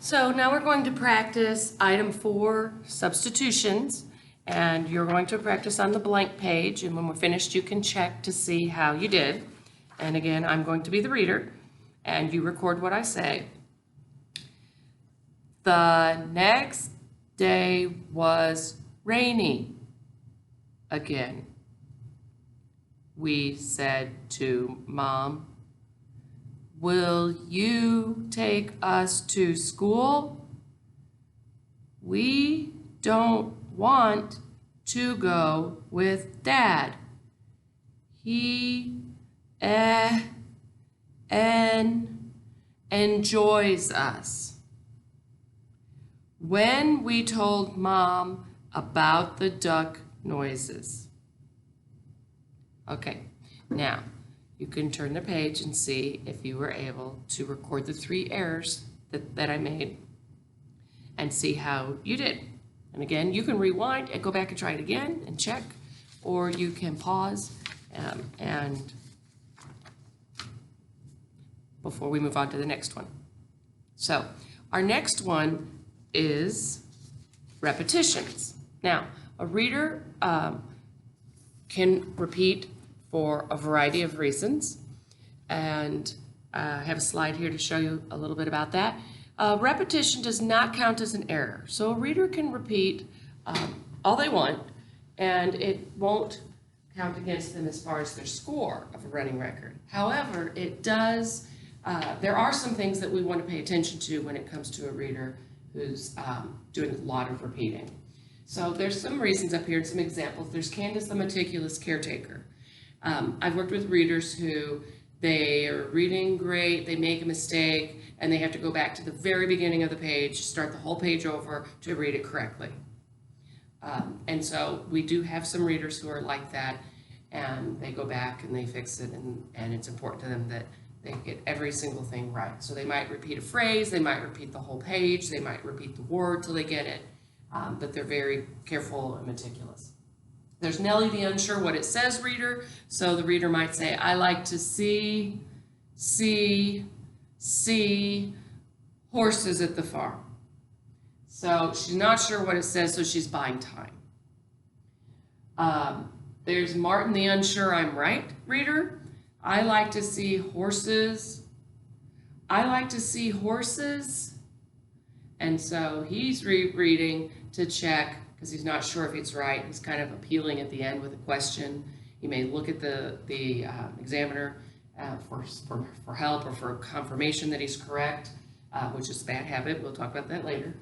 So now we're going to practice item 4, substitutions, and you're going to practice on the blank page, and when we're finished you can check to see how you did. And again, I'm going to be the reader, and you record what I say. The next day was rainy again. We said to Mom, "Will you take us to school? We don't want to go with Dad. He enjoys us." When we told Mom about the duck noises. Okay, now you can turn the page and see if you were able to record the 3 errors that I made and see how you did. And again, you can rewind and go back and try it again and check, or you can pause and before we move on to the next one. So our next one is repetitions. Now, a reader can repeat for a variety of reasons, and I have a slide here to show you a little bit about that. Repetition does not count as an error, so a reader can repeat all they want, and it won't count against them as far as their score of a running record. However, it does, there are some things that we want to pay attention to when it comes to a reader who's doing a lot of repeating. So there's some reasons up here and some examples. There's Candace the meticulous caretaker. I've worked with readers who they are reading great, they make a mistake, and they have to go back to the very beginning of the page, start the whole page over to read it correctly. And so we do have some readers who are like that, and they go back and they fix it, and it's important to them that they get every single thing right. So they might repeat a phrase, they might repeat the whole page, they might repeat the word till they get it, but they're very careful and meticulous. There's Nellie the unsure what it says reader. So the reader might say, "I like to see horses at the farm." So she's not sure what it says, so she's buying time. There's Martin the unsure I'm right reader. "I like to see horses. I like to see horses." And so he's rereading to check because he's not sure if it's right. He's kind of appealing at the end with a question. He may look at the examiner for help or for confirmation that he's correct, which is a bad habit. We'll talk about that later.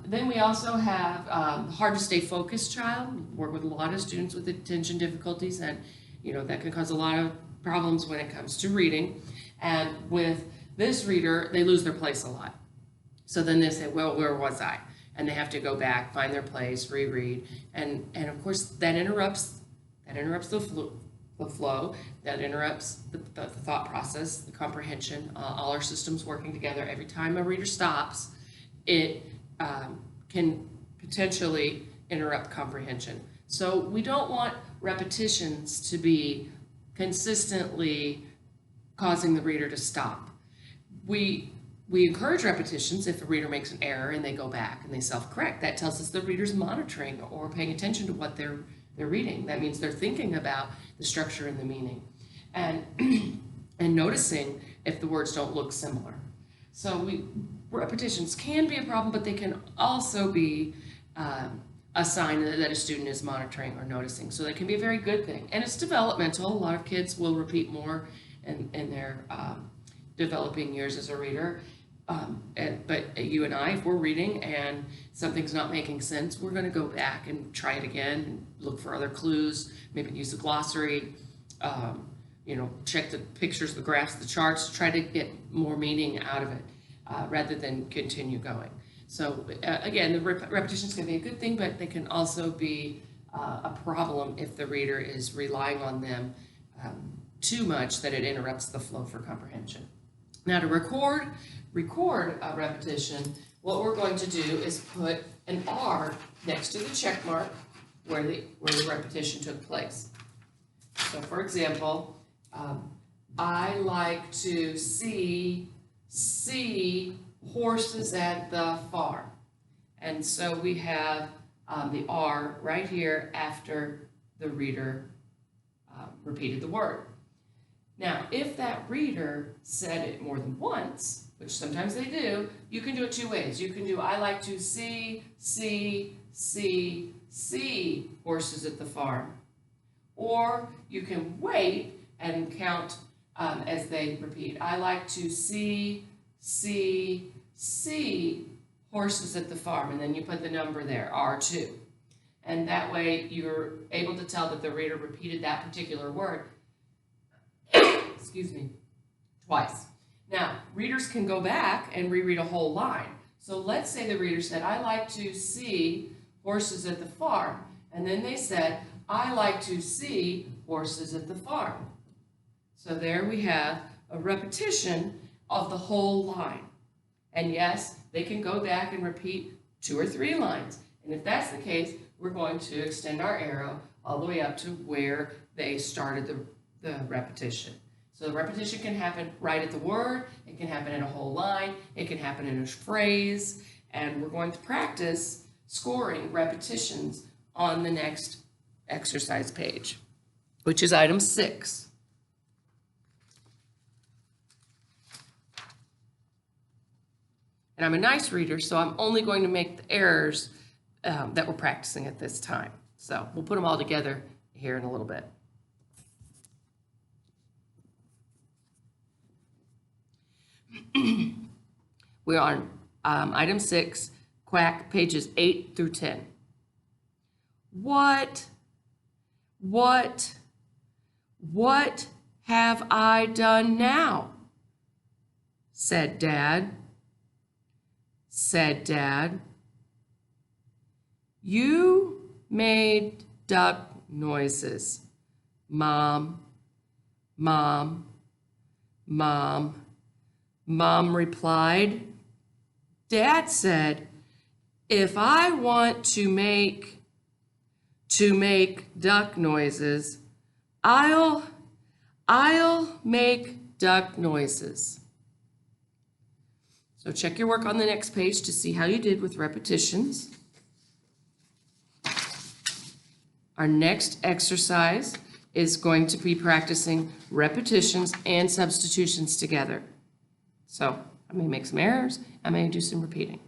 Then we also have hard to stay focused child. We work with a lot of students with attention difficulties, and that can cause a lot of problems when it comes to reading. And with this reader, they lose their place a lot. So then they say, "Well, where was I?" And they have to go back, find their place, reread, and of course that interrupts the flow, that interrupts the thought process, the comprehension, all our systems working together. Every time a reader stops, it can potentially interrupt comprehension. So we don't want repetitions to be consistently causing the reader to stop. We encourage repetitions if a reader makes an error and they go back and they self-correct. That tells us the reader's monitoring or paying attention to what they're reading. That means they're thinking about the structure and the meaning, and noticing if the words don't look similar. So repetitions can be a problem, but they can also be a sign that a student is monitoring or noticing. So that can be a very good thing. And it's developmental. A lot of kids will repeat more in their developing years as a reader. But you and I, if we're reading and something's not making sense, we're going to go back and try it again and look for other clues, maybe use a glossary, check the pictures, the graphs, the charts, try to get more meaning out of it rather than continue going. So again, the repetitions can be a good thing, but they can also be a problem if the reader is relying on them too much that it interrupts the flow for comprehension. Now to record a repetition, what we're going to do is put an R next to the check mark where the repetition took place. So for example, I like to see horses at the farm. And so we have the R right here after the reader repeated the word. Now, if that reader said it more than once, which sometimes they do, you can do it two ways. You can do, I like to see horses at the farm. Or you can wait and count as they repeat. I like to see horses at the farm. And then you put the number there, R2. And that way you're able to tell that the reader repeated that particular word, excuse me, twice. Now, readers can go back and reread a whole line. So let's say the reader said, I like to see horses at the farm. And then they said, I like to see horses at the farm. So there we have a repetition of the whole line. And yes, they can go back and repeat 2 or 3 lines. And if that's the case, we're going to extend our arrow all the way up to where they started the repetition. So the repetition can happen right at the word, it can happen in a whole line, it can happen in a phrase, and we're going to practice scoring repetitions on the next exercise page, which is item 6. And I'm a nice reader, so I'm only going to make the errors that we're practicing at this time. So we'll put them all together here in a little bit. We're on item 6, Quack, pages 8 through 10. What have I done now? Said Dad. You made duck noises. Mom replied. Dad said, if I want to make duck noises, I'll make duck noises. So check your work on the next page to see how you did with repetitions. Our next exercise is going to be practicing repetitions and substitutions together. So I may make some errors, I may do some repeating.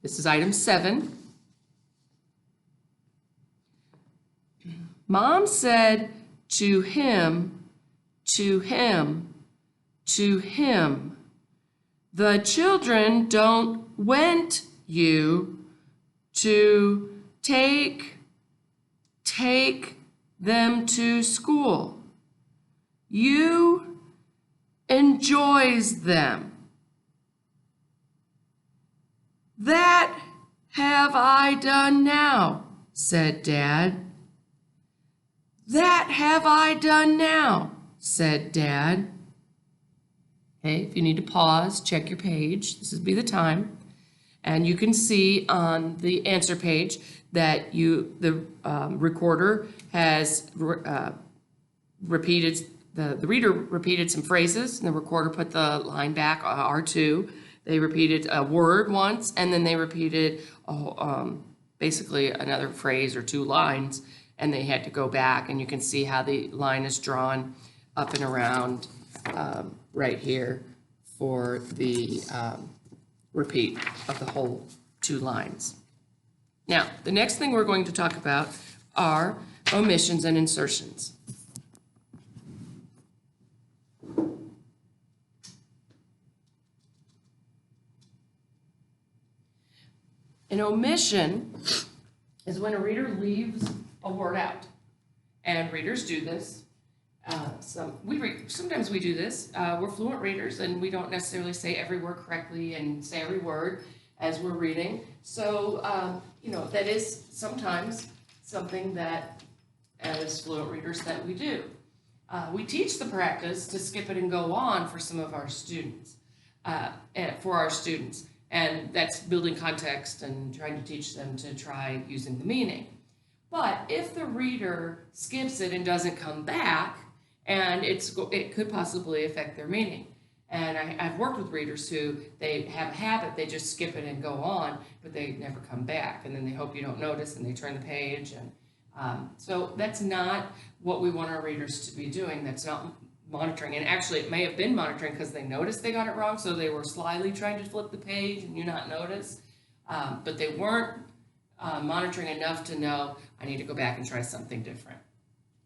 This is item 7. Mom said to him, the children don't want you to take them to school. You enjoys them. That have I done now, said Dad. That have I done now, said Dad. Okay, if you need to pause, check your page. This would be the time. And you can see on the answer page that the recorder has repeated, the reader repeated some phrases, and the recorder put the line back, R2. They repeated a word once, and then they repeated basically another phrase or 2 lines, and they had to go back, and you can see how the line is drawn up and around right here for the repeat of the whole 2 lines. Now, the next thing we're going to talk about are omissions and insertions. An omission is when a reader leaves a word out, and readers do this. Sometimes we do this. We're fluent readers, and we don't necessarily say every word correctly and say every word as we're reading. So, that is sometimes something that, as fluent readers, that we do. We teach the practice to skip it and go on for some of our students, and that's building context and trying to teach them to try using the meaning. But if the reader skips it and doesn't come back, and it could possibly affect their meaning. And I've worked with readers who they have a habit, they just skip it and go on, but they never come back. And then they hope you don't notice and they turn the page. And so that's not what we want our readers to be doing. That's not monitoring. And actually, it may have been monitoring because they noticed they got it wrong, so they were slyly trying to flip the page and you not notice. But they weren't monitoring enough to know, I need to go back and try something different.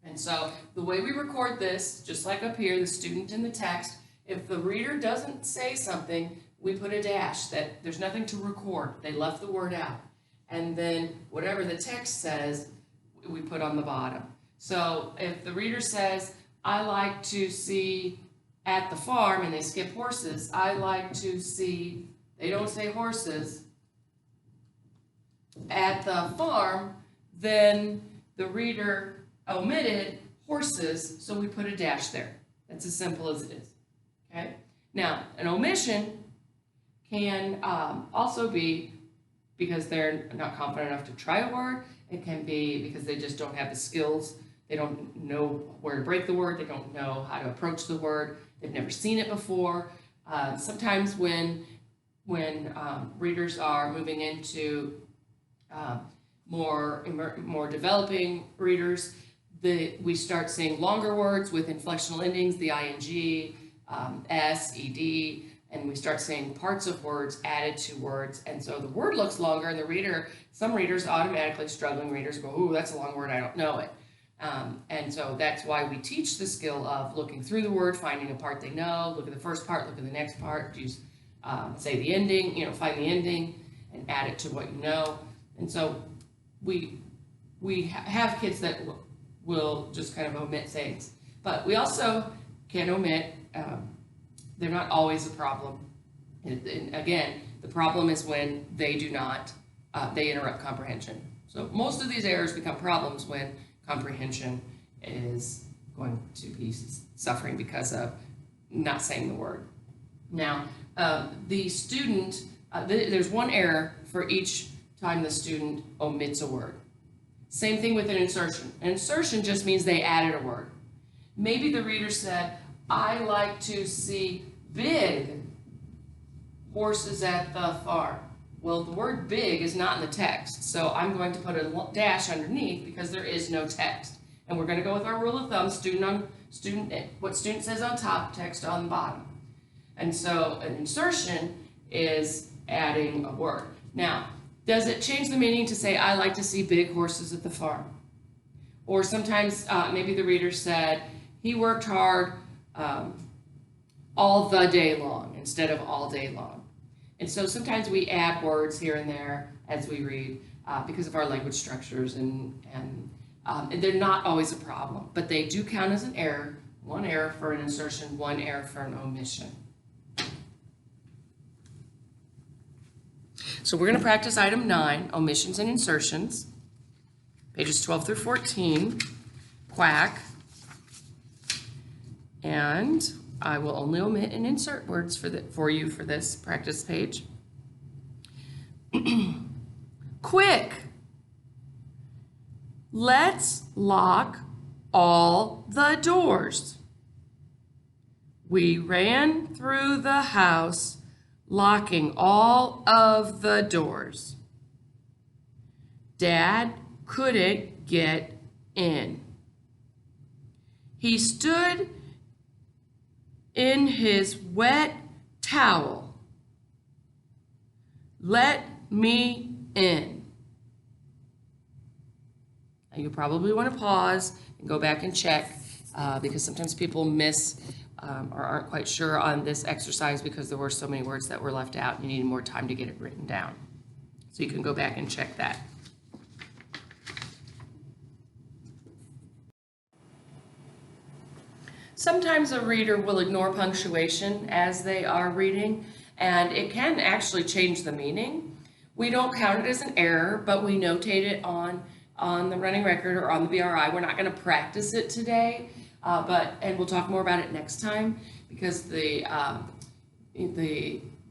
And so the way we record this, just like up here, the student in the text, if the reader doesn't say something, we put a dash that there's nothing to record. They left the word out. And then whatever the text says, we put on the bottom. So if the reader says, I like to see at the farm, and they skip horses, I like to see, they don't say horses, at the farm, then the reader omitted horses, so we put a dash there. That's as simple as it is. Okay? Now, an omission can also be because they're not confident enough to try a word. It can be because they just don't have the skills. They don't know where to break the word. They don't know how to approach the word. They've never seen it before. Sometimes when readers are moving into more developing readers, we start seeing longer words with inflectional endings, the ing, s, ed, and we start seeing parts of words added to words, and so the word looks longer, and some readers, automatically struggling readers, go, ooh, that's a long word, I don't know it. And so that's why we teach the skill of looking through the word, finding a part they know, look at the first part, look at the next part, use, say the ending, find the ending, and add it to what you know. And so we have kids that will just kind of omit things, but we also can omit. They're not always a problem. And again, the problem is when they do not, they interrupt comprehension. So most of these errors become problems when comprehension is going to be suffering because of not saying the word. Now, the student, there's one error for each time the student omits a word. Same thing with an insertion. An insertion just means they added a word. Maybe the reader said, I like to see big horses at the farm. Well, the word big is not in the text, so I'm going to put a dash underneath because there is no text. And we're going to go with our rule of thumb, what student says on top, text on the bottom. And so an insertion is adding a word. Now, does it change the meaning to say, I like to see big horses at the farm? Or sometimes maybe the reader said, he worked hard all the day long instead of all day long. And so sometimes we add words here and there as we read because of our language structures, and they're not always a problem, but they do count as an error. One error for an insertion, one error for an omission. So we're going to practice item 9, omissions and insertions, pages 12 through 14, quack, and I will only omit and insert words for you for this practice page. Quick! Let's lock all the doors. We ran through the house, locking all of the doors. Dad couldn't get in. He stood in his wet towel. Let me in. Now you probably want to pause and go back and check because sometimes people miss or aren't quite sure on this exercise because there were so many words that were left out and you needed more time to get it written down. So you can go back and check that. Sometimes a reader will ignore punctuation as they are reading, and it can actually change the meaning. We don't count it as an error, but we notate it on the running record or on the BRI. We're not going to practice it today, and we'll talk more about it next time because the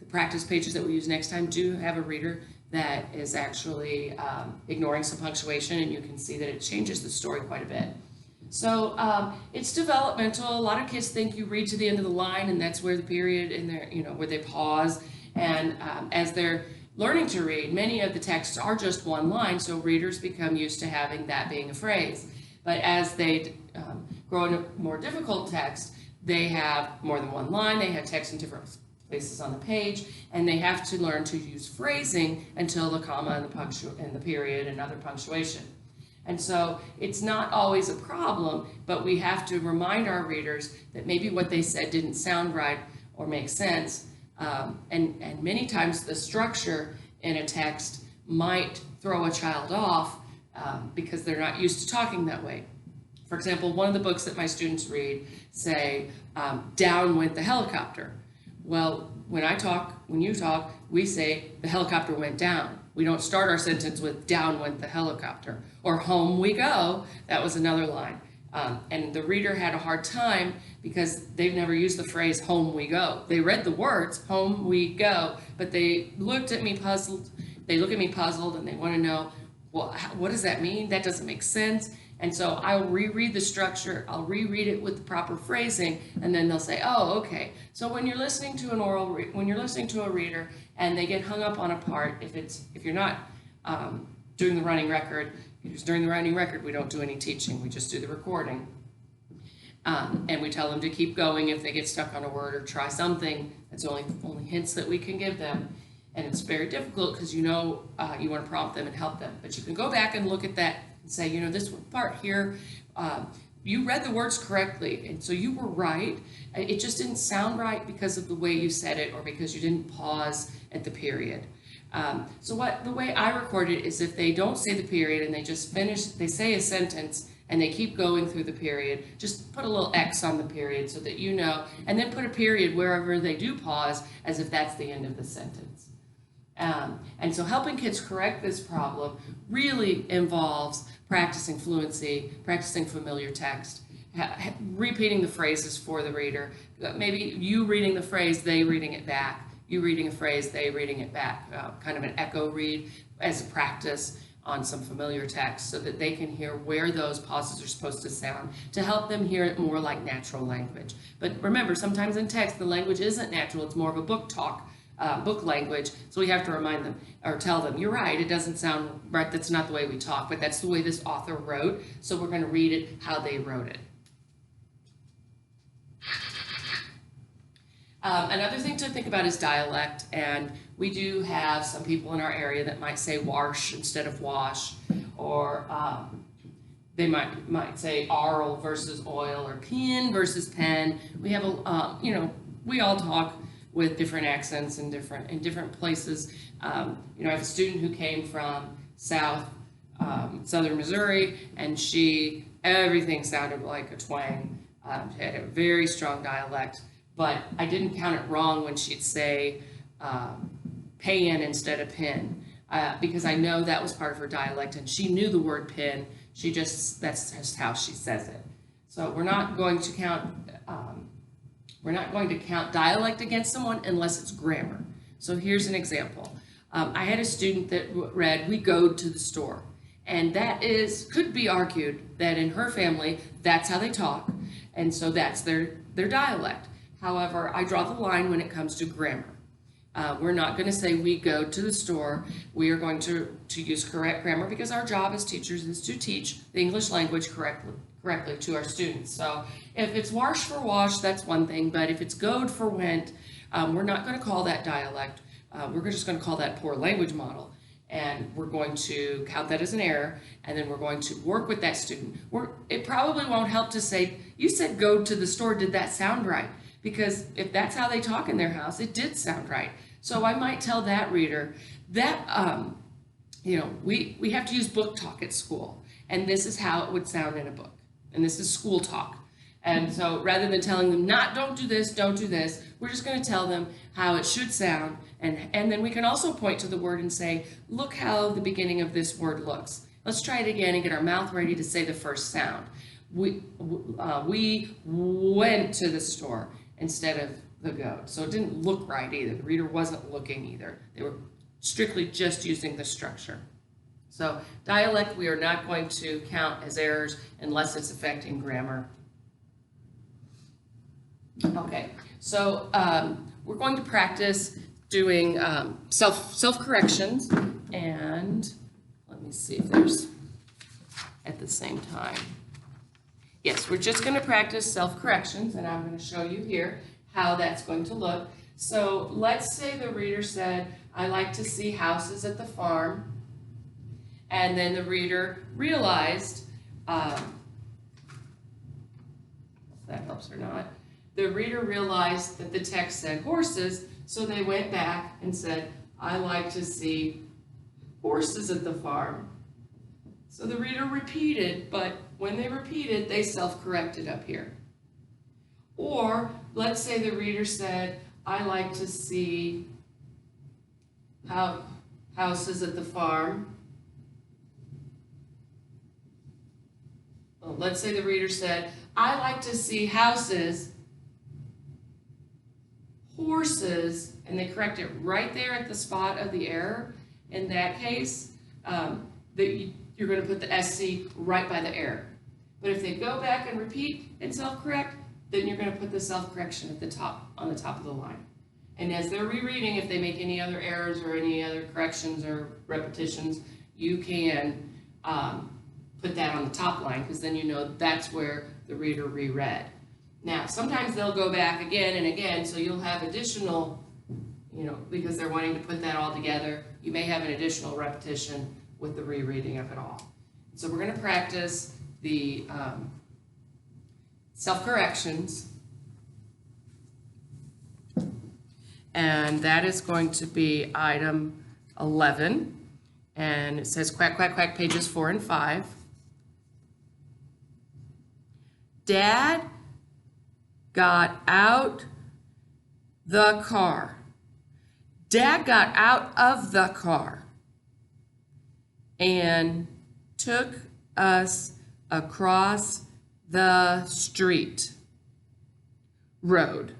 practice pages that we use next time do have a reader that is actually ignoring some punctuation, and you can see that it changes the story quite a bit. So it's developmental. A lot of kids think you read to the end of the line and that's where the period in there, where they pause. And as they're learning to read, many of the texts are just one line, so readers become used to having that being a phrase. But as they grow in a more difficult text, they have more than one line, they have text in different places on the page, and they have to learn to use phrasing until the comma and the period and other punctuation. And so it's not always a problem, but we have to remind our readers that maybe what they said didn't sound right or make sense. And many times the structure in a text might throw a child off because they're not used to talking that way. For example, one of the books that my students read say, down went the helicopter. Well, when you talk, we say the helicopter went down. We don't start our sentence with down went the helicopter or home we go. That was another line. And the reader had a hard time because they've never used the phrase home we go. They read the words home we go, but they looked at me puzzled. They look at me puzzled and they want to know, well, what does that mean? That doesn't make sense. And so I'll reread the structure, I'll reread it with the proper phrasing, and then they'll say, oh, okay. So when you're listening to when you're listening to a reader and they get hung up on a part, if you're not doing the running record, because during the running record we don't do any teaching, we just do the recording. And we tell them to keep going if they get stuck on a word or try something. That's only hints that we can give them. And it's very difficult because you want to prompt them and help them. But you can go back and look at that and say, this part here, you read the words correctly, and so you were right. It just didn't sound right because of the way you said it or because you didn't pause at the period. So the way I record it is if they don't say the period and they just they say a sentence and they keep going through the period, just put a little X on the period so that you know, and then put a period wherever they do pause as if that's the end of the sentence. And so helping kids correct this problem really involves practicing fluency, practicing familiar text, repeating the phrases for the reader. Maybe you reading the phrase, they reading it back. You reading a phrase, they reading it back. Kind of an echo read as a practice on some familiar text so that they can hear where those pauses are supposed to sound to help them hear it more like natural language. But remember, sometimes in text, the language isn't natural. It's more of a book language, so we have to remind them or tell them, you're right, it doesn't sound right, that's not the way we talk, but that's the way this author wrote, so we're going to read it how they wrote it. Another thing to think about is dialect, and we do have some people in our area that might say wash instead of wash, or they might say arl versus oil, or pin versus pen. We have we all talk with different accents in different places. I have a student who came from southern Missouri, and everything sounded like a twang. She had a very strong dialect, but I didn't count it wrong when she'd say pan instead of pin, because I know that was part of her dialect, and she knew the word pin. That's just how she says it. So we're not going to count dialect against someone unless it's grammar. So here's an example. I had a student that read, we go to the store. And that could be argued that in her family, that's how they talk. And so that's their dialect. However, I draw the line when it comes to grammar. We're not going to say we go to the store. We are going to use correct grammar because our job as teachers is to teach the English language correctly to our students. So if it's wash for wash, that's one thing, but if it's goed for went, we're not going to call that dialect. We're just going to call that poor language model, and we're going to count that as an error, and then we're going to work with that student. It probably won't help to say, you said go to the store, did that sound right? Because if that's how they talk in their house, it did sound right. So I might tell that reader that, we have to use book talk at school, and this is how it would sound in a book. And this is school talk. And so rather than telling them, don't do this, we're just going to tell them how it should sound. And then we can also point to the word and say, look how the beginning of this word looks. Let's try it again and get our mouth ready to say the first sound. We went to the store instead of the goat. So it didn't look right either. The reader wasn't looking either. They were strictly just using the structure. So dialect we are not going to count as errors unless it's affecting grammar. Okay, so we're going to practice doing self-corrections, and let me see if there's at the same time. Yes, we're just going to practice self-corrections, and I'm going to show you here how that's going to look. So let's say the reader said, I like to see houses at the farm, and then the reader realized, if that helps or not, the reader realized that the text said horses, so they went back and said, I like to see horses at the farm. So the reader repeated, but when they repeated, they self-corrected up here. Or let's say the reader said, I like to see houses at the farm. Well, let's say the reader said, I like to see houses, horses, and they correct it right there at the spot of the error. In that case, you're going to put the SC right by the error. But if they go back and repeat and self-correct, then you're going to put the self-correction at the top, on the top of the line. And as they're rereading, if they make any other errors or any other corrections or repetitions, you can put that on the top line, because then you know that's where the reader reread. Now, sometimes they'll go back again and again, so you'll have additional, because they're wanting to put that all together, you may have an additional repetition with the rereading of it all. So we're going to practice the self-corrections, and that is going to be item 11, and it says quack, quack, quack, pages 4 and 5. Dad got out the car. Dad got out of the car and took us across the street road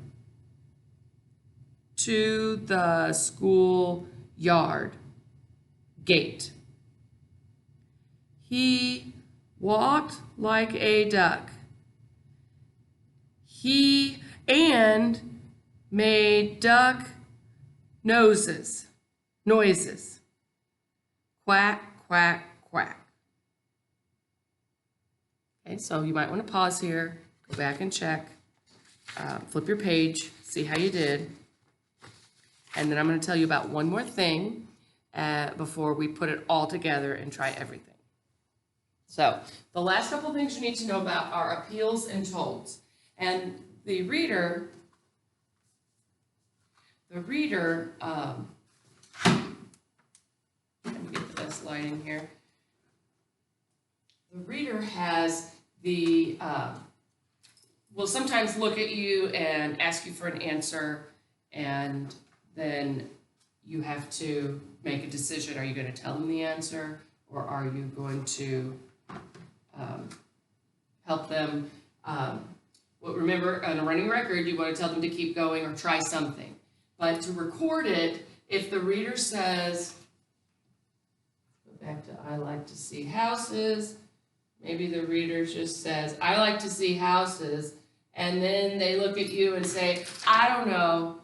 to the school yard gate. He walked like a duck. He and made duck noises. Quack, quack, quack. Okay, so you might want to pause here, go back and check, flip your page, see how you did. And then I'm going to tell you about one more thing before we put it all together and try everything. So the last couple of things you need to know about are appeals and tolds. And the reader, let me get the best lighting here. The reader has will sometimes look at you and ask you for an answer, and then you have to make a decision. Are you going to tell them the answer, or are you going to help them? Remember, on a running record, you want to tell them to keep going or try something. But to record it, if the reader says, go back to I like to see houses, maybe the reader just says, I like to see houses, and then they look at you and say, I don't know,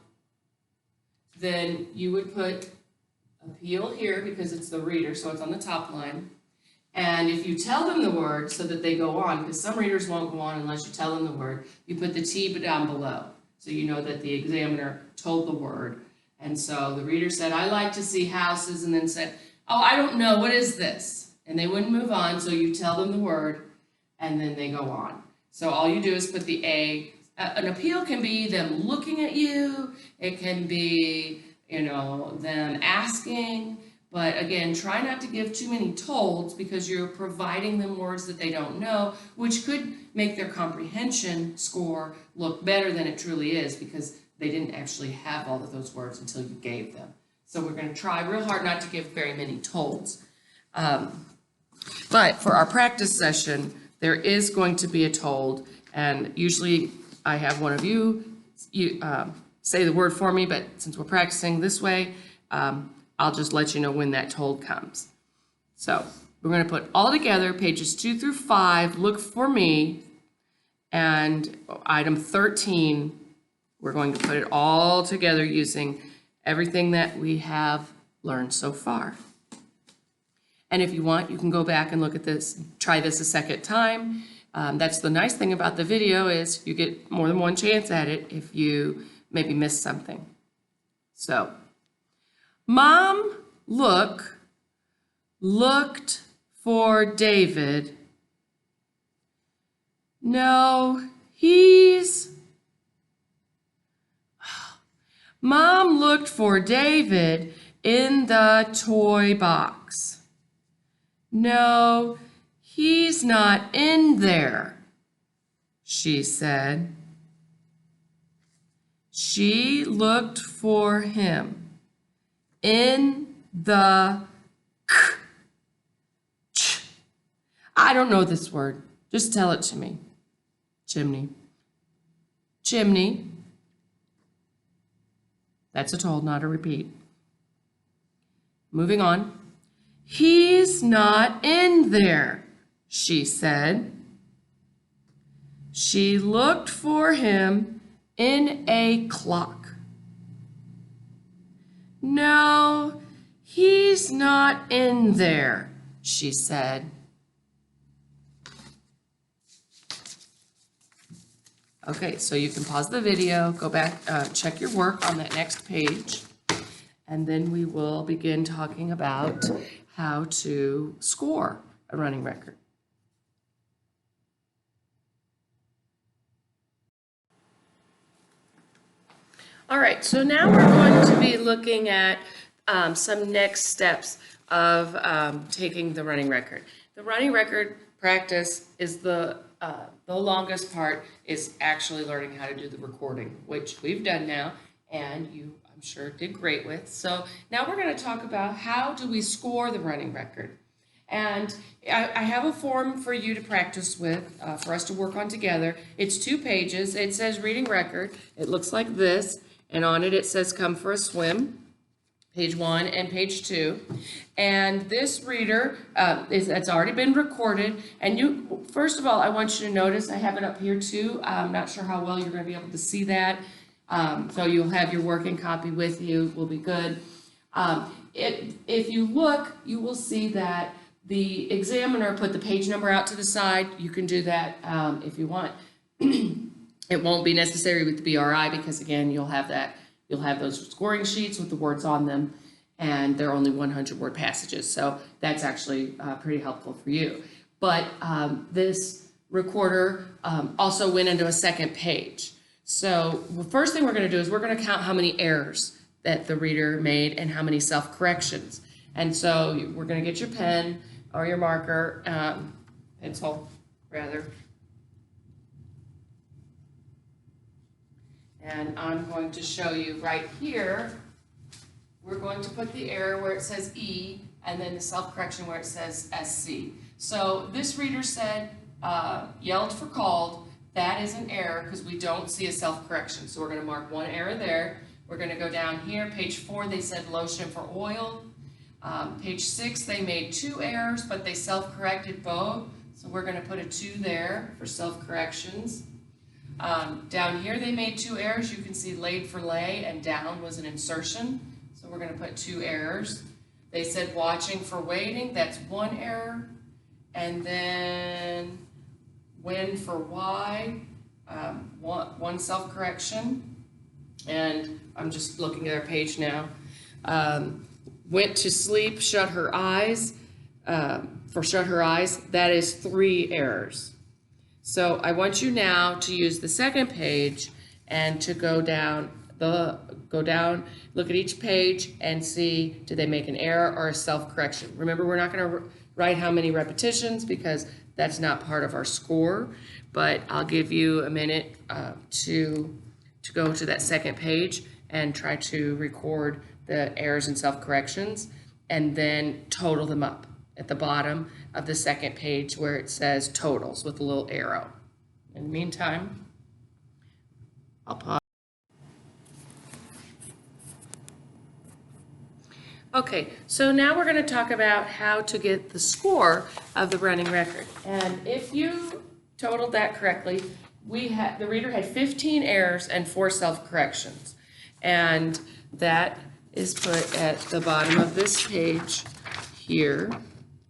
then you would put appeal here because it's the reader, so it's on the top line. And if you tell them the word so that they go on, because some readers won't go on unless you tell them the word, you put the T down below. So you know that the examiner told the word. And so the reader said, I like to see houses, and then said, oh, I don't know, what is this? And they wouldn't move on, so you tell them the word, and then they go on. So all you do is put the A. An appeal can be them looking at you. It can be, them asking. But again, try not to give too many tolds because you're providing them words that they don't know, which could make their comprehension score look better than it truly is because they didn't actually have all of those words until you gave them. So we're going to try real hard not to give very many tolds. But for our practice session, there is going to be a told, and usually I have one of you say the word for me, but since we're practicing this way, I'll just let you know when that told comes. So we're going to put all together pages 2 through 5, look for me, and item 13, we're going to put it all together using everything that we have learned so far. And if you want, you can go back and look at this, try this a second time. That's the nice thing about the video is you get more than one chance at it if you maybe miss something. So, Mom looked for David. No, Mom looked for David in the toy box. No, he's not in there, she said. She looked for him in the I don't know this word. Just tell it to me. Chimney. Chimney. That's a told, not a repeat. Moving on. He's not in there, she said. She looked for him in a clock. No, he's not in there, she said. Okay, so you can pause the video, go back, check your work on that next page, and then we will begin talking about how to score a running record. All right, so now we're going to be looking at some next steps of taking the running record. The running record practice is the longest part is actually learning how to do the recording, which we've done now, and you, I'm sure, did great with. So now we're going to talk about how do we score the running record. And I have a form for you to practice with, for us to work on together. It's 2 pages. It says reading record. It looks like this, and on it says come for a swim. Page 1 and page 2, and this reader it's already been recorded. And you, first of all, I want you to notice I have it up here too. I'm not sure how well you're going to be able to see that, so you'll have your working copy with you. Will be good. If you look, you will see that the examiner put the page number out to the side. You can do that if you want. It won't be necessary with the BRI because again, you'll have that. You'll have those scoring sheets with the words on them, and they're only 100-word passages, so that's actually pretty helpful for you. But this recorder also went into a second page. So the first thing we're going to do is we're going to count how many errors that the reader made and how many self-corrections. And so we're going to get your pen or your marker, pencil rather. And I'm going to show you right here, we're going to put the error where it says E and then the self-correction where it says SC. So this reader said, yelled for called. That is an error because we don't see a self-correction. So we're going to mark 1 error there. We're going to go down here. Page 4, they said lotion for oil. Page 6, they made 2 errors, but they self-corrected both. So we're going to put a 2 there for self-corrections. Down here they made 2 errors. You can see laid for lay and down was an insertion. So we're going to put 2 errors. They said watching for waiting. That's 1 error. And then when for why, 1 self-correction. And I'm just looking at our page now. Went to sleep, shut her eyes. For shut her eyes, that is 3 errors. So I want you now to use the second page and to go down, look at each page and see, did they make an error or a self-correction? Remember, we're not going to write how many repetitions because that's not part of our score, but I'll give you a minute to go to that second page and try to record the errors and self-corrections and then total them up at the bottom of the second page where it says totals with a little arrow. In the meantime, I'll pause. Okay, so now we're going to talk about how to get the score of the running record. And if you totaled that correctly, the reader had 15 errors and 4 self-corrections. And that is put at the bottom of this page here.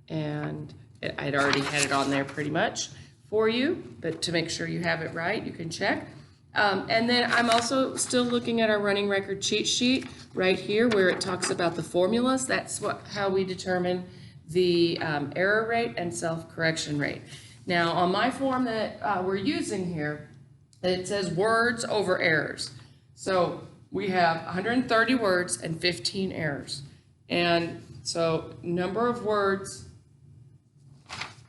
And I'd already had it on there pretty much for you, but to make sure you have it right, you can check. And then I'm also still looking at our running record cheat sheet right here where it talks about the formulas. That's how we determine the error rate and self-correction rate. Now on my form that we're using here, it says words over errors. So we have 130 words and 15 errors. And so number of words,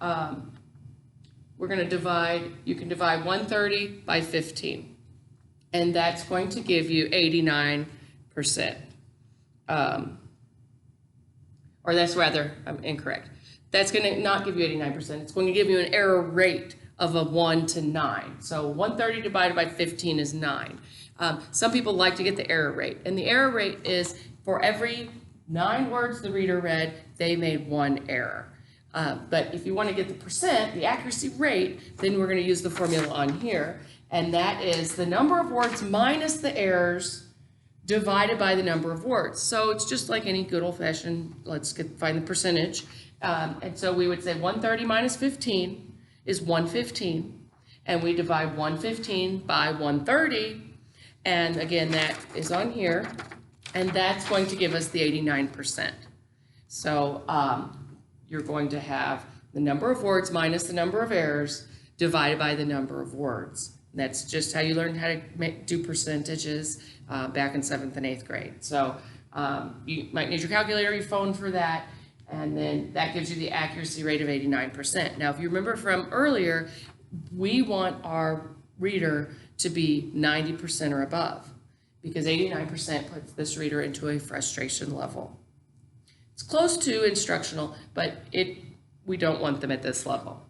we're going to divide, you can divide 130 by 15. And that's going to give you 89%. Or that's rather, I'm incorrect. That's going to not give you 89%. It's going to give you an error rate of a 1 to 9. So 130 divided by 15 is 9. Some people like to get the error rate. And the error rate is for every 9 words the reader read, they made 1 error. But if you want to get the percent, the accuracy rate, then we're going to use the formula on here. And that is the number of words minus the errors divided by the number of words. So it's just like any good old-fashioned, find the percentage. And so we would say 130 minus 15 is 115. And we divide 115 by 130. And again, that is on here. And that's going to give us the 89%. So you're going to have the number of words minus the number of errors divided by the number of words. That's just how you learned how to do percentages back in 7th and 8th grade. So you might need your calculator or your phone for that, and then that gives you the accuracy rate of 89%. Now, if you remember from earlier, we want our reader to be 90% or above, because 89% puts this reader into a frustration level. It's close to instructional, but we don't want them at this level.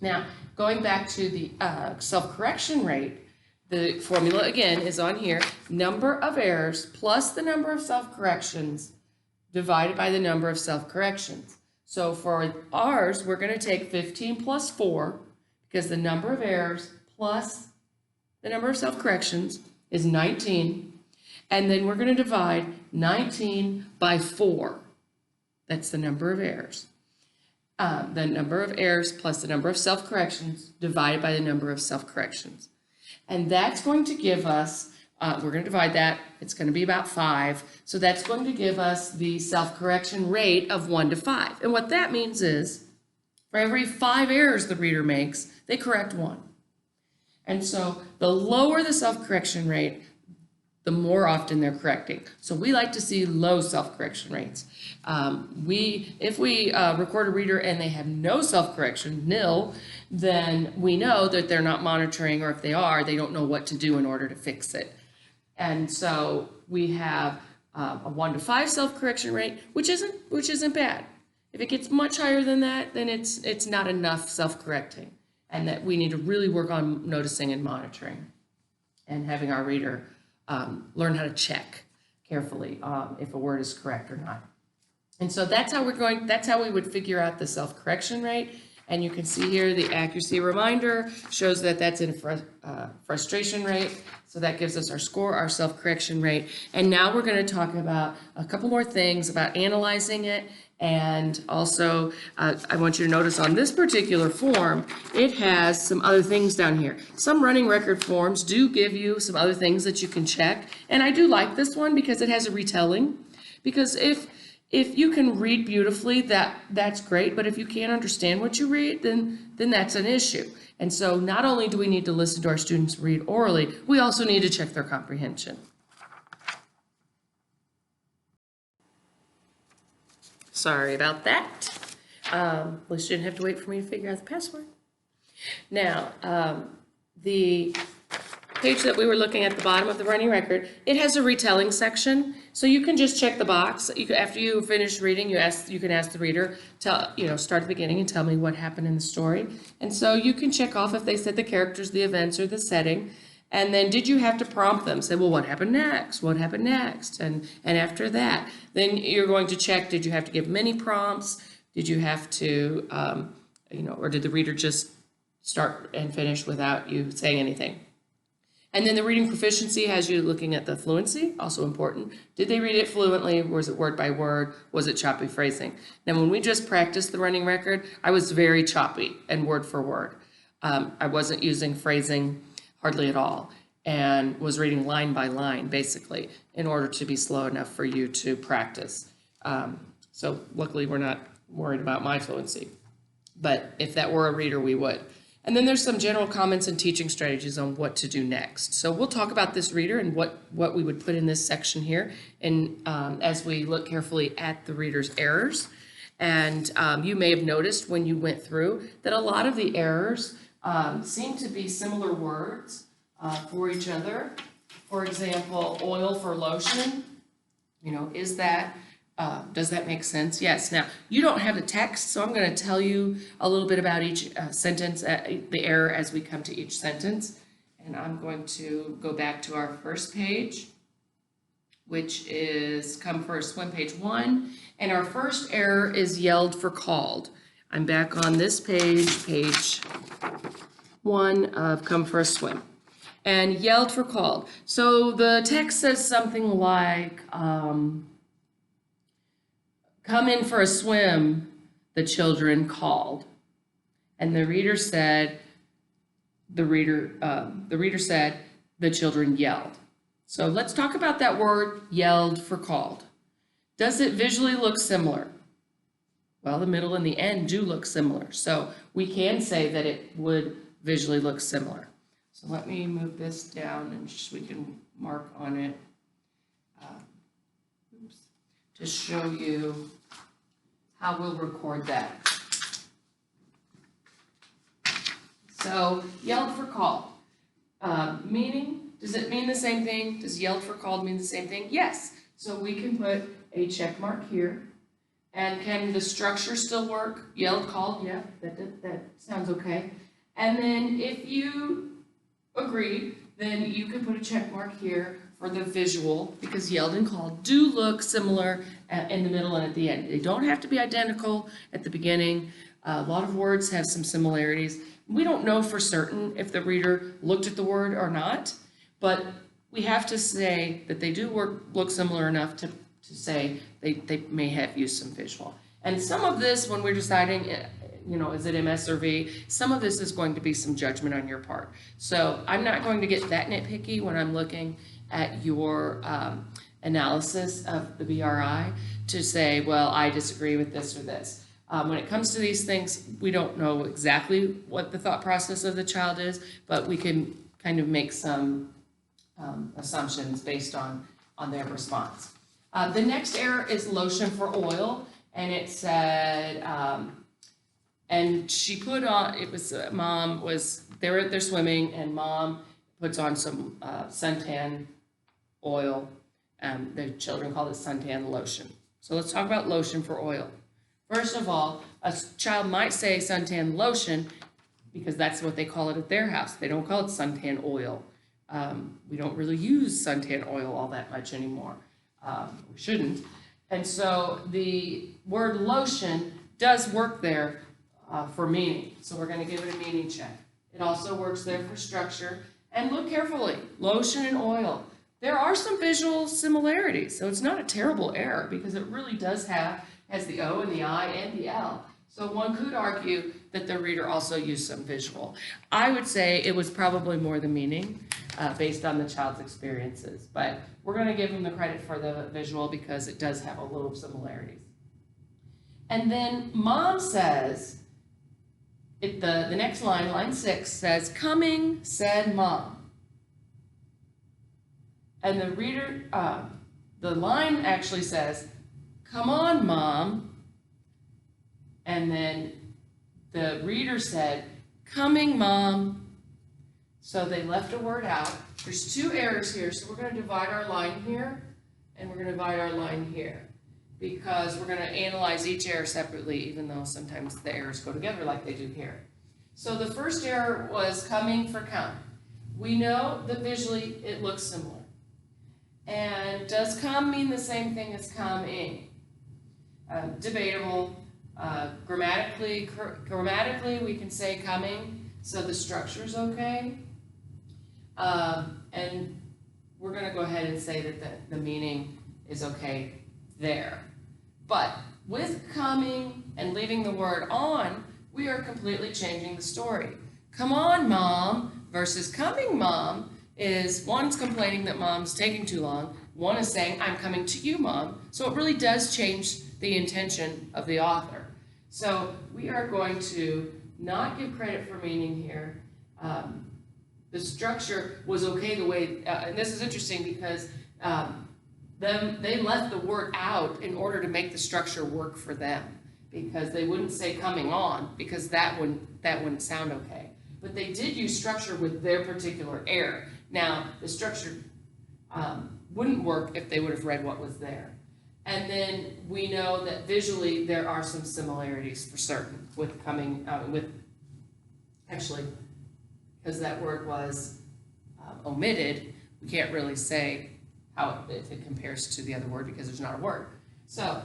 Now, going back to the self-correction rate, the formula again is on here. Number of errors plus the number of self-corrections divided by the number of self-corrections. So for ours, we're going to take 15 plus 4, because the number of errors plus the number of self-corrections is 19. And then we're going to divide 19 by 4. That's the number of errors. The number of errors plus the number of self-corrections divided by the number of self-corrections. And that's going to give us, we're going to divide that, it's going to be about 5. So that's going to give us the self-correction rate of 1 to 5. And what that means is, for every 5 errors the reader makes, they correct 1. And so the lower the self-correction rate, the more often they're correcting. So we like to see low self-correction rates. If we record a reader and they have no self-correction, nil, then we know that they're not monitoring, or if they are, they don't know what to do in order to fix it. And so we have a 1 to 5 self-correction rate, which isn't bad. If it gets much higher than that, then it's not enough self-correcting, and that we need to really work on noticing and monitoring and having our reader learn how to check carefully if a word is correct or not. And so that's how we would figure out the self-correction rate. And you can see here the accuracy reminder shows that that's in frustration rate. So that gives us our score, our self-correction rate. And now we're going to talk about a couple more things about analyzing it. And also, I want you to notice on this particular form, it has some other things down here. Some running record forms do give you some other things that you can check. And I do like this one because it has a retelling. Because if you can read beautifully, that's great. But if you can't understand what you read, then that's an issue. And so not only do we need to listen to our students read orally, we also need to check their comprehension. Sorry about that. At least you didn't have to wait for me to figure out the password. Now, the page that we were looking at the bottom of the running record, it has a retelling section. So you can just check the box. After you finish reading, you can ask the reader, start at the beginning and tell me what happened in the story. And so you can check off if they said the characters, the events, or the setting. And then did you have to prompt them? Say, well, what happened next? What happened next? And after that, then you're going to check, did you have to give many prompts? Did you have to, or did the reader just start and finish without you saying anything? And then the reading proficiency has you looking at the fluency, also important. Did they read it fluently? Was it word by word? Was it choppy phrasing? Now, when we just practiced the running record, I was very choppy and word for word. I wasn't using phrasing hardly at all and was reading line by line, basically, in order to be slow enough for you to practice. So luckily, we're not worried about my fluency. But if that were a reader, we would. And then there's some general comments and teaching strategies on what to do next. So we'll talk about this reader and what we would put in this section here, and as we look carefully at the reader's errors. And you may have noticed when you went through that a lot of the errors seem to be similar words for each other. For example, oil for lotion, is that does that make sense? Yes. Now, you don't have the text, so I'm going to tell you a little bit about each sentence, the error as we come to each sentence. And I'm going to go back to our first page, which is Come for a Swim, page 1. And our first error is yelled for called. I'm back on this page, page 1 of Come for a Swim. And yelled for called. So the text says something like, come in for a swim, the children called. And the reader said, the children yelled. So let's talk about that word, yelled for called. Does it visually look similar? Well, the middle and the end do look similar. So we can say that it would visually look similar. So let me move this down and we can mark on it. To show you how we'll record that. So, yelled for called. Meaning, does it mean the same thing? Does yelled for called mean the same thing? Yes. So we can put a check mark here. And can the structure still work? Yelled, called, yeah, that sounds okay. And then if you agree, then you can put a check mark here for the visual, because yelled and called do look similar in the middle and at the end. They don't have to be identical at the beginning. A lot of words have some similarities. We don't know for certain if the reader looked at the word or not, but we have to say that they do look similar enough to say they may have used some visual. And some of this, when we're deciding, is it MS or V, some of this is going to be some judgment on your part. So I'm not going to get that nitpicky when I'm looking at your analysis of the BRI to say, well, I disagree with this or this. When it comes to these things, we don't know exactly what the thought process of the child is, but we can kind of make some assumptions based on their response. The next error is lotion for oil, and it said, and she put on, it was, mom was, they're swimming, and mom puts on some suntan oil. The children call it suntan lotion. So let's talk about lotion for oil. First of all, a child might say suntan lotion because that's what they call it at their house. They don't call it suntan oil. We don't really use suntan oil all that much anymore. We shouldn't. And so the word lotion does work there for meaning. So we're going to give it a meaning check. It also works there for structure. And look carefully, lotion and oil. There are some visual similarities, so it's not a terrible error because it really has the O and the I and the L. So one could argue that the reader also used some visual. I would say it was probably more the meaning based on the child's experiences, but we're going to give them the credit for the visual because it does have a little similarities. And then mom says, the next line, line 6, says, coming, said mom. And the reader, the line actually says, come on, mom. And then the reader said, coming, mom. So they left a word out. There's 2 errors here, so we're going to divide our line here, and we're going to divide our line here, because we're going to analyze each error separately, even though sometimes the errors go together like they do here. So the first error was coming for come. we know that visually it looks similar. And does come mean the same thing as coming? Debatable. Grammatically, we can say coming, so the structure's okay. And we're going to go ahead and say that the meaning is okay there. But with coming and leaving the word on, we are completely changing the story. Come on, Mom, versus coming, Mom, is one's complaining that Mom's taking too long, one is saying, I'm coming to you, Mom. So it really does change the intention of the author. So we are going to not give credit for meaning here. The structure was okay the way, and this is interesting because they left the word out in order to make the structure work for them, because they wouldn't say coming on, because that wouldn't sound okay. But they did use structure with their particular error. Now, the structure wouldn't work if they would have read what was there. And then we know that visually there are some similarities for certain with coming, actually, because that word was omitted, we can't really say how if it compares to the other word because there's not a word. So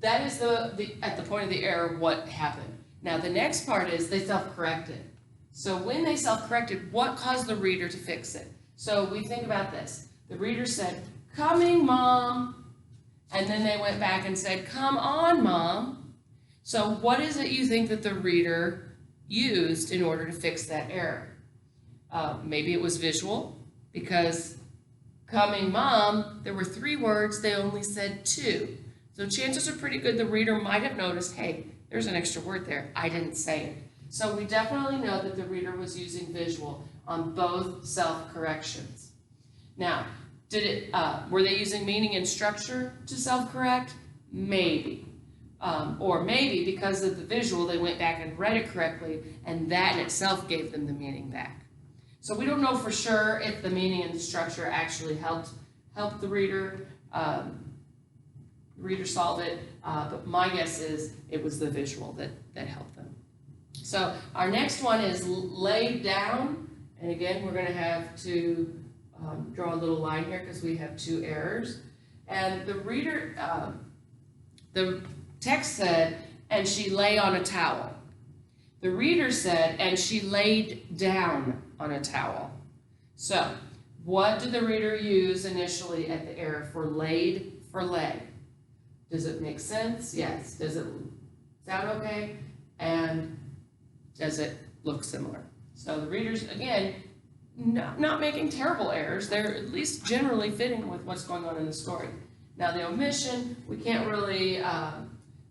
that is at the point of the error what happened. Now the next part is they self-corrected. So when they self-corrected, what caused the reader to fix it? So we think about this. The reader said, coming, Mom. And then they went back and said, come on, Mom. So what is it you think that the reader used in order to fix that error? Maybe it was visual, because coming, Mom, there were 3 words, they only said 2. So chances are pretty good the reader might have noticed, hey, there's an extra word there, I didn't say it. So we definitely know that the reader was using visual on both self-corrections. Now, were they using meaning and structure to self-correct? Maybe. Or maybe because of the visual, they went back and read it correctly, and that in itself gave them the meaning back. So we don't know for sure if the meaning and the structure actually helped the reader solve it, but my guess is it was the visual that helped them. So our next one is laid down, and again we're going to have to draw a little line here because we have 2 errors. And the reader, the text said, and she lay on a towel. The reader said, and she laid down on a towel. So what did the reader use initially at the error for laid for lay? Does it make sense? Yes. Does it sound okay? And does it look similar? So the readers, again, not making terrible errors. They're at least generally fitting with what's going on in the story. Now the omission, we can't really,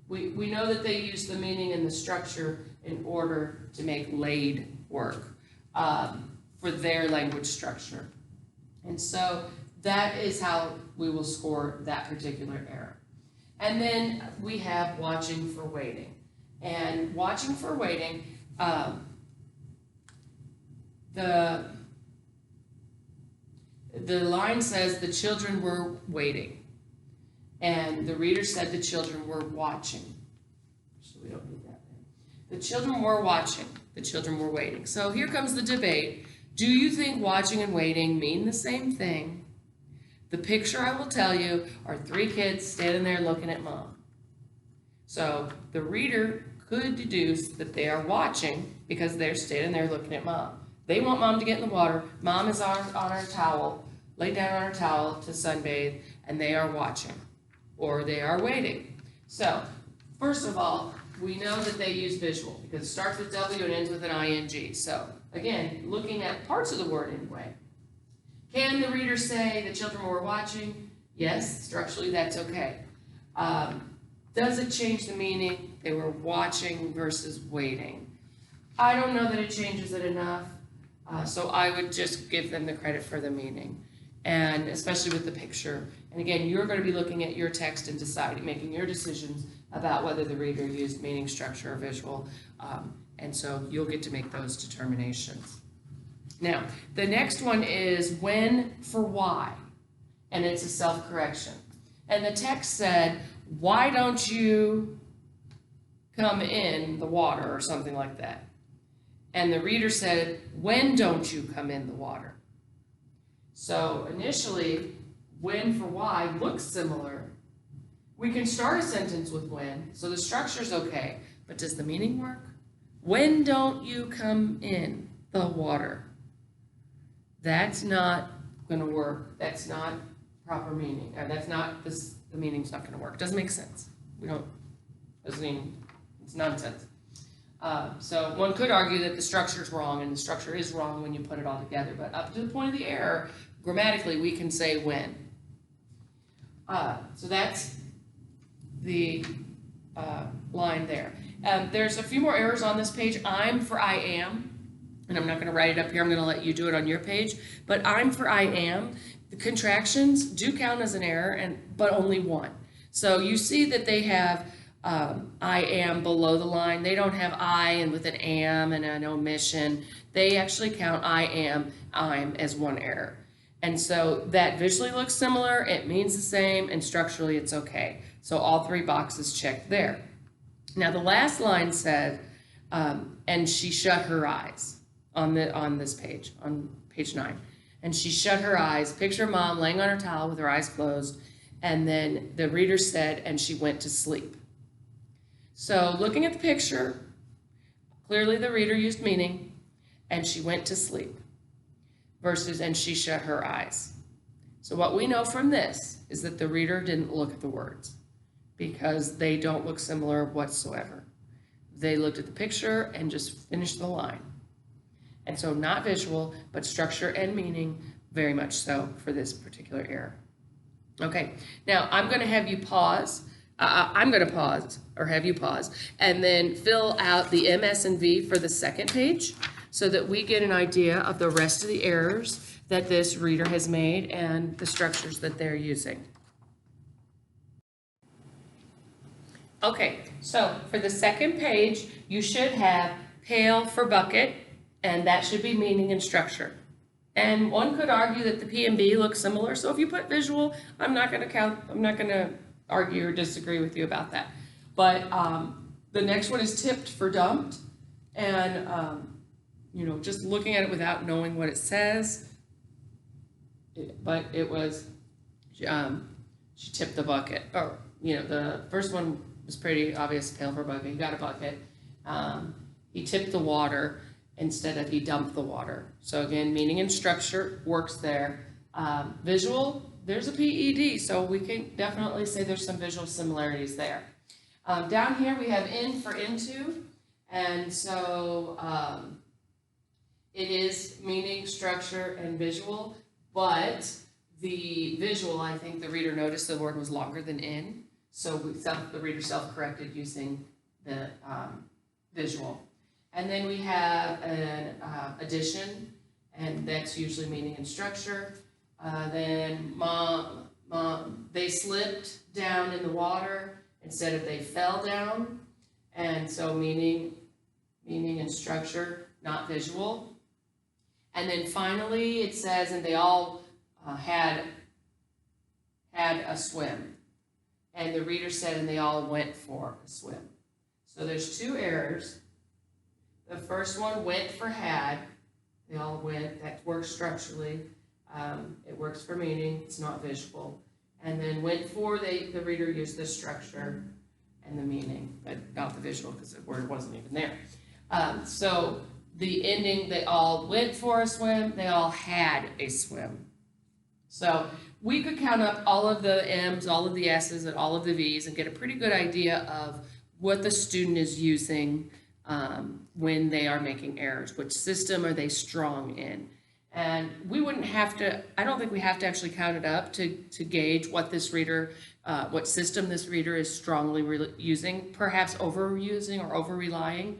we know that they use the meaning and the structure in order to make laid work for their language structure. And so that is how we will score that particular error. And then we have watching for waiting. And watching for waiting, the line says the children were waiting. And the reader said the children were watching. So we don't need that. The children were watching. The children were waiting. So here comes the debate. Do you think watching and waiting mean the same thing? The picture, I will tell you, are 3 kids standing there looking at Mom. So the reader could deduce that they are watching because they're standing there looking at Mom. They want Mom to get in the water. Mom is on her towel, laid down on her towel to sunbathe, and they are watching, or they are waiting. So first of all, we know that they use visual because it starts with W and ends with an ing. So again, looking at parts of the word anyway. Can the reader say the children were watching? Yes, structurally that's okay. Does it change the meaning? They were watching versus waiting. I don't know that it changes it enough, so I would just give them the credit for the meaning, and especially with the picture. And again, you're going to be looking at your text and deciding, making your decisions about whether the reader used meaning, structure, or visual, and so you'll get to make those determinations. Now, the next one is when for why, and it's a self-correction. And the text said, why don't you come in the water, or something like that. And the reader said, when don't you come in the water? So initially, when for why looks similar. We can start a sentence with when, so the structure's okay, but does the meaning work? When don't you come in the water? That's not going to work. That's not proper meaning. That's not, the meaning's not going to work. Doesn't make sense. Doesn't even, it's nonsense. So one could argue that the structure's wrong, and the structure is wrong when you put it all together, but up to the point of the error, grammatically, we can say when. So that's the line there. There's a few more errors on this page. I'm for I am, and I'm not going to write it up here. I'm going to let you do it on your page. But I'm for I am. The contractions do count as an error, but only one. So you see that they have I am below the line. They don't have I and with an am and an omission. They actually count I am, I'm as one error. And so that visually looks similar, it means the same, and structurally it's okay. So all three boxes checked there. Now the last line said, and she shut her eyes on this page, on page 9. And she shut her eyes, picture mom laying on her towel with her eyes closed, and then the reader said, and she went to sleep. So looking at the picture, clearly the reader used meaning, and she went to sleep, versus and she shut her eyes. So what we know from this is that the reader didn't look at the words because they don't look similar whatsoever. They looked at the picture and just finished the line. And so not visual, but structure and meaning, very much so for this particular error. Okay, now I'm going to have you pause. I'm going to pause, or have you pause, and then fill out the MS and V for the second page so that we get an idea of the rest of the errors that this reader has made and the structures that they're using. Okay, so for the second page, you should have pail for bucket, and that should be meaning and structure. And one could argue that the P and B look similar, so if you put visual, I'm not going to argue or disagree with you about that. But the next one is tipped for dumped, and you know, just looking at it without knowing what it says, but it was she tipped the bucket. Or you know, the first one was pretty obvious, pail for bucket. He got a bucket. He tipped the water instead of he dumped the water. So again, meaning and structure works there. Visual, there's a PED, so we can definitely say there's some visual similarities there. Down here we have in for into, and so it is meaning, structure, and visual, but the visual, I think the reader noticed the word was longer than in, so the reader self-corrected using the visual. And then we have an addition, and that's usually meaning and structure. Then mom, they slipped down in the water instead of they fell down, and so meaning and structure, not visual. And then finally it says, and they all had a swim, and the reader said, and they all went for a swim. So there's two errors. The first one, went for had. They all went. That works structurally. It works for meaning. It's not visual. And then went for, the reader used the structure and the meaning, but not the visual because the word wasn't even there. So the ending, they all went for a swim. They all had a swim. So we could count up all of the M's, all of the S's, and all of the V's and get a pretty good idea of what the student is using when they are making errors. Which system are they strong in? And we wouldn't have to, I don't think we have to actually count it up to gauge what this reader, what system this reader is strongly using, perhaps overusing or over-relying,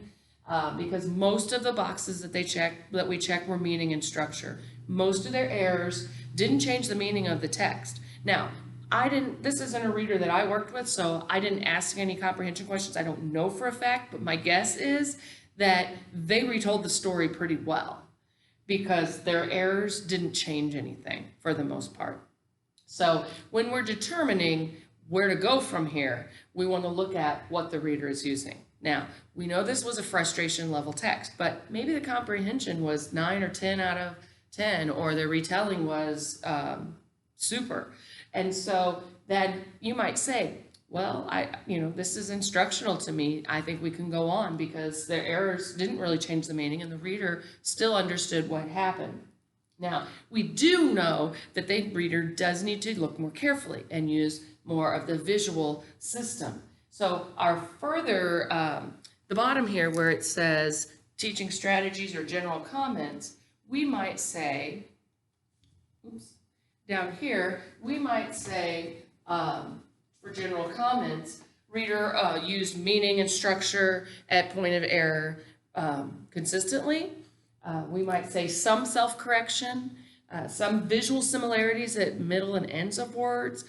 because most of the boxes that we checked were meaning and structure. Most of their errors didn't change the meaning of the text. Now, this isn't a reader that I worked with, so I didn't ask any comprehension questions. I don't know for a fact, but my guess is that they retold the story pretty well because their errors didn't change anything for the most part. So when we're determining where to go from here, we want to look at what the reader is using. Now, we know this was a frustration level text, but maybe the comprehension was 9 or 10 out of 10, or the retelling was super. And so then you might say, well, this is instructional to me. I think we can go on because the errors didn't really change the meaning and the reader still understood what happened. Now, we do know that the reader does need to look more carefully and use more of the visual system. So our further, the bottom here where it says teaching strategies or general comments, we might say, down here, we might say, for general comments, reader used meaning and structure at point of error consistently. We might say some self-correction, some visual similarities at middle and ends of words,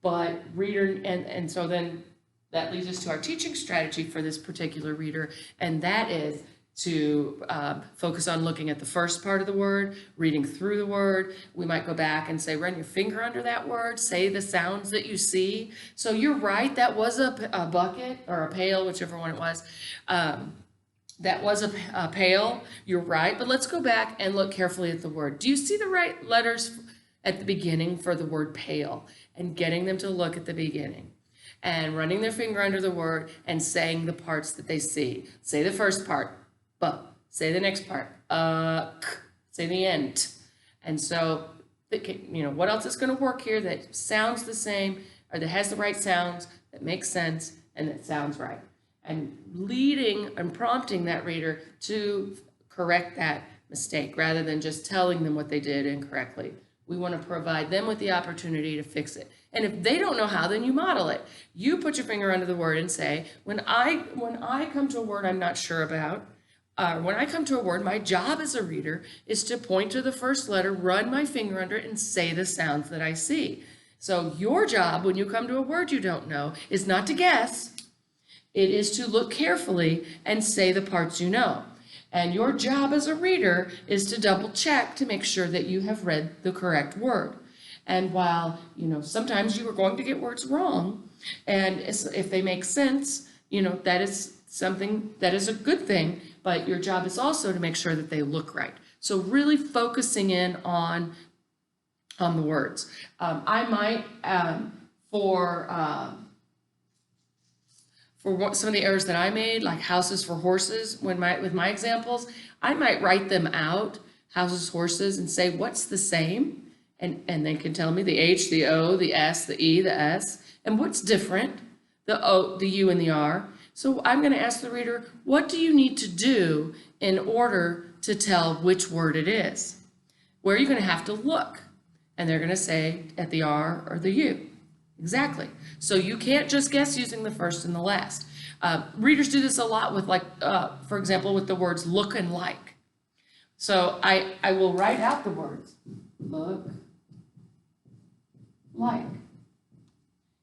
but reader, and so then that leads us to our teaching strategy for this particular reader, and that is to focus on looking at the first part of the word, reading through the word. We might go back and say, run your finger under that word, say the sounds that you see. So you're right, that was a bucket or a pail, whichever one it was. That was a pail, you're right, but let's go back and look carefully at the word. Do you see the right letters at the beginning for the word pail? And getting them to look at the beginning and running their finger under the word and saying the parts that they see. Say the first part, but say the next part, say the end. And so, what else is going to work here that sounds the same or that has the right sounds, that makes sense, and that sounds right? And leading and prompting that reader to correct that mistake rather than just telling them what they did incorrectly. We want to provide them with the opportunity to fix it. And if they don't know how, then you model it. You put your finger under the word and say, when I come to a word I'm not sure about, when I come to a word, my job as a reader is to point to the first letter, run my finger under it, and say the sounds that I see. So your job when you come to a word you don't know is not to guess. It is to look carefully and say the parts you know. And your job as a reader is to double check to make sure that you have read the correct word. And while, sometimes you are going to get words wrong, and if they make sense, that is something that is a good thing, but your job is also to make sure that they look right. So really focusing in on the words. I might, for some of the errors that I made, like houses for horses, with my examples, I might write them out, houses, horses, and say, what's the same? And they can tell me the H, the O, the S, the E, the S, and what's different, the O, the U, and the R. So I'm going to ask the reader, what do you need to do in order to tell which word it is? Where are you going to have to look? And they're going to say at the R or the U. Exactly. So you can't just guess using the first and the last. Readers do this a lot with, for example, with the words look and like. So I will write out the words look, like.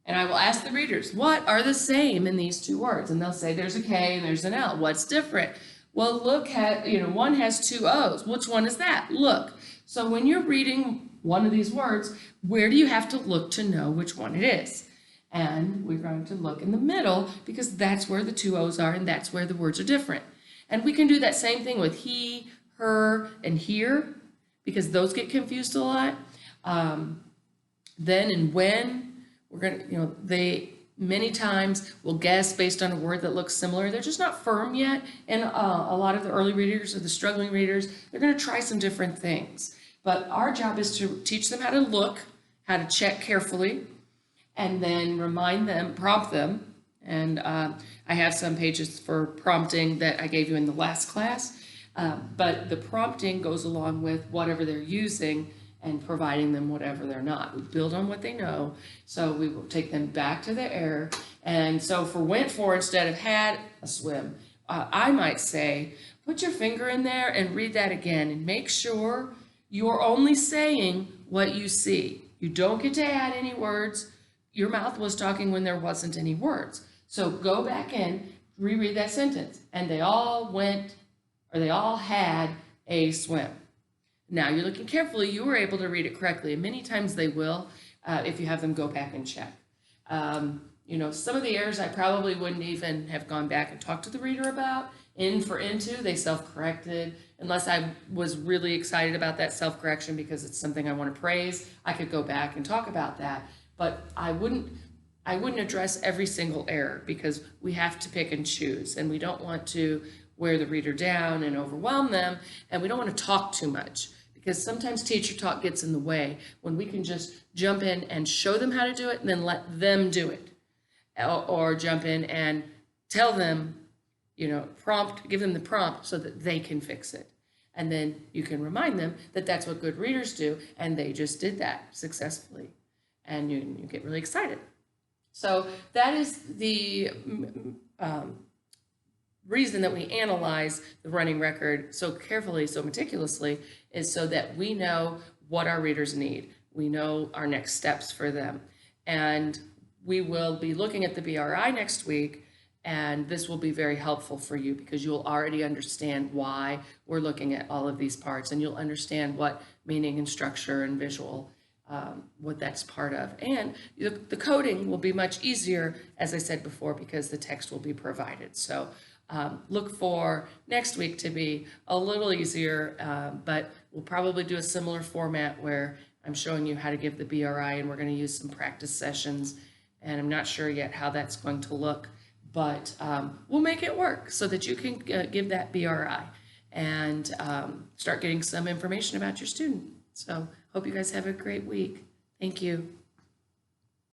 And I will ask the readers, what are the same in these two words? And they'll say there's a K and there's an L. What's different? Well, look, one has two O's. Which one is that? Look. So when you're reading one of these words, where do you have to look to know which one it is? And we're going to look in the middle because that's where the two O's are and that's where the words are different. And we can do that same thing with he, her, and here because those get confused a lot. Then and when, we're going to, they many times will guess based on a word that looks similar. They're just not firm yet. And a lot of the early readers or the struggling readers, they're going to try some different things. But our job is to teach them how to look, how to check carefully, and then remind them, prompt them. And I have some pages for prompting that I gave you in the last class. But the prompting goes along with whatever they're using and providing them whatever they're not. We build on what they know, so we will take them back to the error. And so for went for instead of had a swim, I might say, put your finger in there and read that again and make sure you're only saying what you see. You don't get to add any words. Your mouth was talking when there wasn't any words. So go back in, reread that sentence, and they all went, or they all had a swim. Now you're looking carefully, you were able to read it correctly, and many times they will if you have them go back and check. You know, some of the errors I probably wouldn't even have gone back and talked to the reader about. Into, they self-corrected. Unless I was really excited about that self-correction because it's something I want to praise, I could go back and talk about that. But I wouldn't address every single error because we have to pick and choose, and we don't want to wear the reader down and overwhelm them, and we don't want to talk too much because sometimes teacher talk gets in the way when we can just jump in and show them how to do it and then let them do it. Or jump in and tell them, you know, give them the prompt so that they can fix it. And then you can remind them that that's what good readers do, and they just did that successfully. And you get really excited. So that is the reason that we analyze the running record so carefully, so meticulously, is so that we know what our readers need. We know our next steps for them. And we will be looking at the BRI next week, and this will be very helpful for you because you'll already understand why we're looking at all of these parts, and you'll understand what meaning and structure and visual, what that's part of. And the coding will be much easier, as I said before, because the text will be provided. So look for next week to be a little easier, but we'll probably do a similar format where I'm showing you how to give the BRI, and we're going to use some practice sessions. And I'm not sure yet how that's going to look, but we'll make it work so that you can give that BRI and start getting some information about your student. So hope you guys have a great week. Thank you.